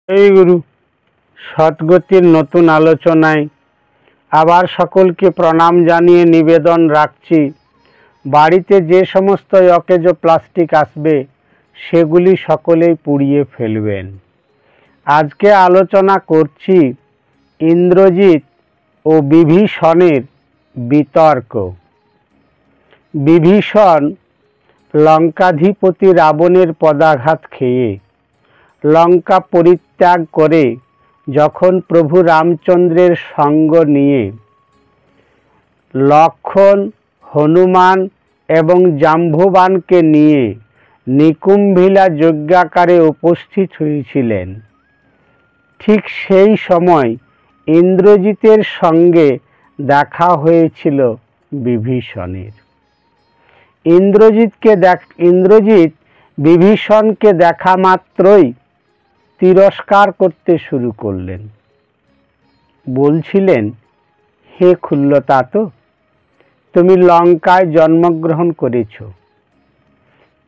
এই গুরু সদ্গতির নতুন আলোচনায় আবার সকলকে প্রণাম জানিয়ে নিবেদন রাখছি, বাড়িতে যে সমস্ত অকেজ প্লাস্টিক আসবে সেগুলি সকলেই পুড়িয়ে ফেলবেন। আজকে আলোচনা করছি ইন্দ্রজিৎ ও বিভীষণের বিতর্ক। বিভীষণ লঙ্কাধিপতি রাবণের পদাঘাত খেয়ে লঙ্কা পরিত্যাগ করে যখন প্রভু রামচন্দ্রের সঙ্গ নিয়ে লক্ষ্মণ, হনুমান এবং জাম্বুবানকে নিয়ে নিকুম্ভিলা যজ্ঞাকারে উপস্থিত হয়েছিলেন, ঠিক সেই সময় ইন্দ্রজিতের সঙ্গে দেখা হয়েছিল বিভীষণের। ইন্দ্রজিৎ বিভীষণকে দেখা মাত্রই তিরস্কার করতে শুরু করলেন। বলছিলেন, হে ক্ষুল্লতাত, তুমি লঙ্কায় জন্মগ্রহণ করেছ,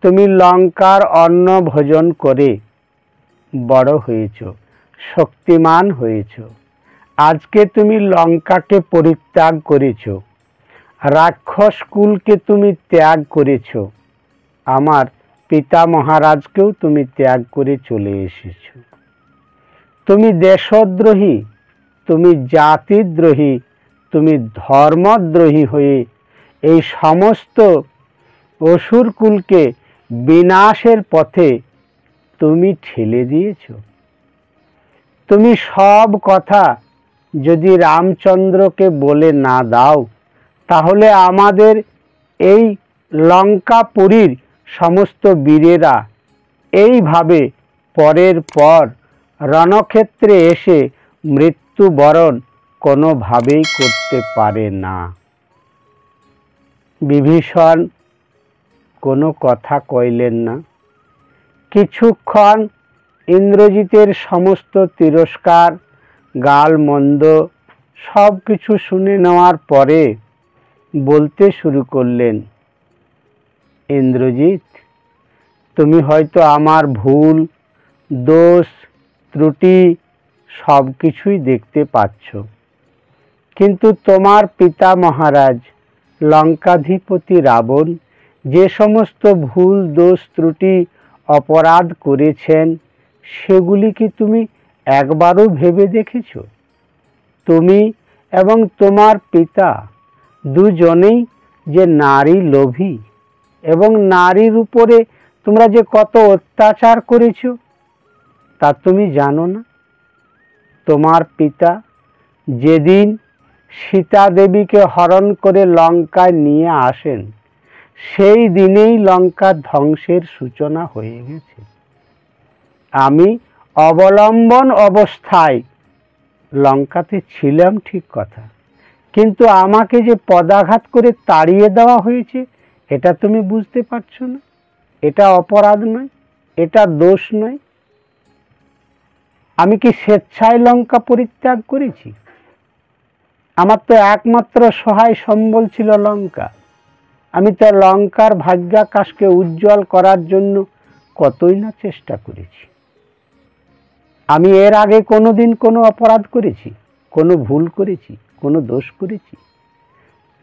তুমি লঙ্কার অন্ন ভোজন করে বড় হয়েছ, শক্তিমান হয়েছ। আজকে তুমি লঙ্কাকে পরিত্যাগ করেছ, রাক্ষস কুলকে তুমি ত্যাগ করেছ, আমার পিতা মহারাজকেও তুমি ত্যাগ করে চলে এসেছ। তুমি দেশদ্রোহী, তুমি জাতিদ্রোহী, তুমি ধর্মদ্রোহী হয়ে এই সমস্ত অসুর কুলকে বিনাশের পথে তুমি ঠেলে দিয়েছ। তুমি সব কথা যদি রামচন্দ্রকে বলে না দাও, তাহলে আমাদের এই লঙ্কাপুরীর সমস্ত বীরেরা এইভাবে পরের পর রণক্ষেত্রে এসে মৃত্যুবরণ কোনোভাবেই করতে পারে না। বিভীষণ কোনো কথা কইলেন না। কিছুক্ষণ ইন্দ্রজিতের সমস্ত তিরস্কার, গালমন্দ সব কিছু শুনে নেওয়ার পরে বলতে শুরু করলেন, ইন্দ্রজিৎ, তুমি হয়তো আমার ভুল, দোষ, ত্রুটি সব কিছুই দেখতে পাচ্ছ, কিন্তু তোমার পিতা মহারাজ লঙ্কাধিপতি রাবণ যে সমস্ত ভুল, দোষ, ত্রুটি, অপরাধ করেছেন সেগুলি কি তুমি একবারও ভেবে দেখেছ? তুমি এবং তোমার পিতা দুজনেই যে নারী লোভী এবং নারীর উপরে তোমরা যে কত অত্যাচার করেছ তা তুমি জানো না? তোমার পিতা যেদিন সীতা দেবীকে হরণ করে লঙ্কায় নিয়ে আসেন, সেই দিনেই লঙ্কা ধ্বংসের সূচনা হয়ে গেছে। আমি অবলম্বন অবস্থায় লঙ্কাতে ছিলাম ঠিক কথা, কিন্তু আমাকে যে পদাঘাত করে তাড়িয়ে দেওয়া হয়েছে এটা তুমি বুঝতে পারছো না? এটা অপরাধ নয়, এটা দোষ নয়? আমি কি স্বেচ্ছায় লঙ্কা পরিত্যাগ করেছি? আমার তো একমাত্র সহায় সম্বল ছিল লঙ্কা। আমি তো লঙ্কার ভাগ্যাকাশকে উজ্জ্বল করার জন্য কতই না চেষ্টা করেছি। আমি এর আগে কোনোদিন কোনো অপরাধ করেছি, কোনো ভুল করেছি, কোনো দোষ করেছি?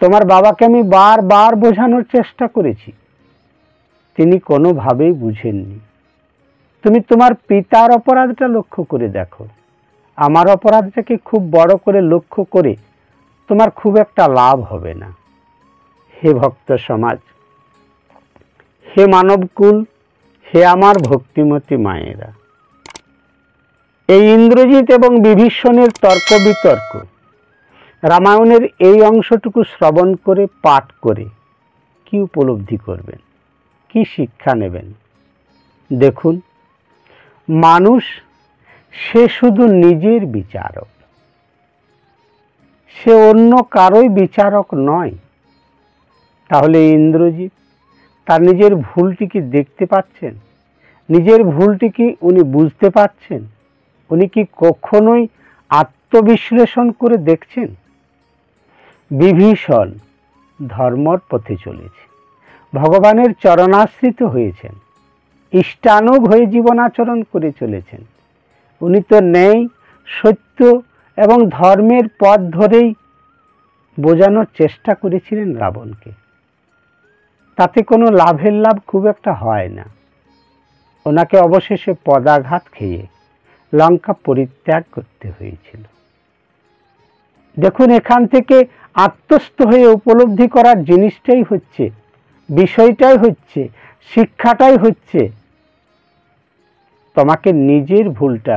তোমার বাবাকে আমি বারবার বোঝানোর চেষ্টা করেছি, তিনি কোনোভাবেই বুঝেননি। তুমি তোমার পিতার অপরাধটা লক্ষ্য করে দেখো, আমার অপরাধটাকে খুব বড় করে লক্ষ্য করে তোমার খুব একটা লাভ হবে না। হে ভক্ত সমাজ, হে মানবকুল, হে আমার ভক্তিমতী মায়েরা, এই ইন্দ্রজিৎ এবং বিভীষণের তর্ক বিতর্ক রামায়ণের এই অংশটুকু শ্রবণ করে, পাঠ করে কি উপলব্ধি করবেন, কি শিক্ষা নেবেন? দেখুন, মানুষ সে শুধু নিজের বিচারক, সে অন্য কারোই বিচারক নয়। তাহলে ইন্দ্রজিৎ তার নিজের ভুলটি কি দেখতে পাচ্ছেন? নিজের ভুলটি কি উনি বুঝতে পাচ্ছেন? উনি কি কখনোই আত্মবিশ্লেষণ করে দেখছেন? বিভীষণ ধর্মর পথে চলেছে, ভগবানের চরণাশ্রিত হয়েছেন, ইষ্টানুগ হয়ে জীবনাচরণ করে চলেছেন, উনি তো ন্যায়, সত্য এবং ধর্মের পথ ধরেই বোঝানোর চেষ্টা করেছিলেন রাবণকে। তাতে কোনো লাভের লাভ খুব একটা হয় না। ওনাকে অবশেষে পদাঘাত খেয়ে লঙ্কা পরিত্যাগ করতে হয়েছিল। দেখুন, এখান থেকে আত্মস্থ হয়ে উপলব্ধি করার জিনিসটাই হচ্ছে, বিষয়টাই হচ্ছে, শিক্ষাটাই হচ্ছে, তোমাকে নিজের ভুলটা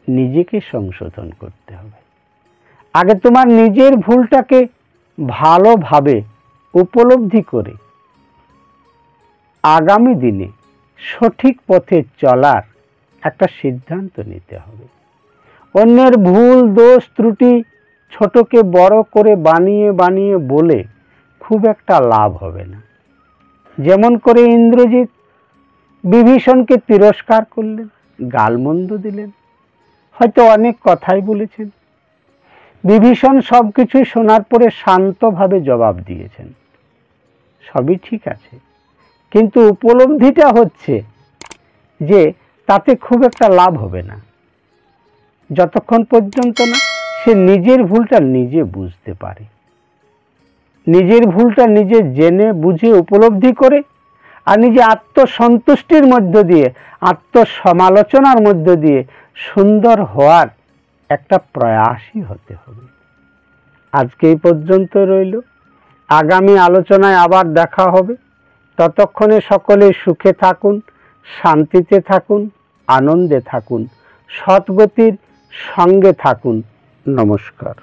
নিজেকে সংশোধন করতে হবে। আগে তোমার নিজের ভুলটাকে ভালোভাবে উপলব্ধি করে আগামী দিনে সঠিক পথে চলার একটা সিদ্ধান্ত নিতে হবে। অন্যের ভুল, দোষ, ত্রুটি ছোটকে বড় করে বানিয়ে বানিয়ে বলে খুব একটা লাভ হবে না। যেমন করে ইন্দ্রজিৎ বিভীষণকে তিরস্কার করলেন, গালমন্দ দিলেন, হয়তো অনেক কথাই বলেছেন। বিভীষণ সব কিছু শোনার পরে শান্তভাবে জবাব দিয়েছেন, সবই ঠিক আছে, কিন্তু উপলব্ধিটা হচ্ছে যে তাতে খুব একটা লাভ হবে না, যতক্ষণ পর্যন্ত না সে নিজের ভুলটা নিজে বুঝতে পারে। নিজের ভুলটা নিজে জেনে বুঝে উপলব্ধি করে আর নিজে আত্মসন্তুষ্টির মধ্য দিয়ে, আত্মসমালোচনার মধ্য দিয়ে সুন্দর হওয়ার একটা প্রয়াসই হতে হবে। আজকে এই পর্যন্ত রইল, আগামী আলোচনায় আবার দেখা হবে। ততক্ষণে সকলে সুখে থাকুন, শান্তিতে থাকুন, আনন্দে থাকুন, সৎগতির সঙ্গে থাকুন। নমস্কার।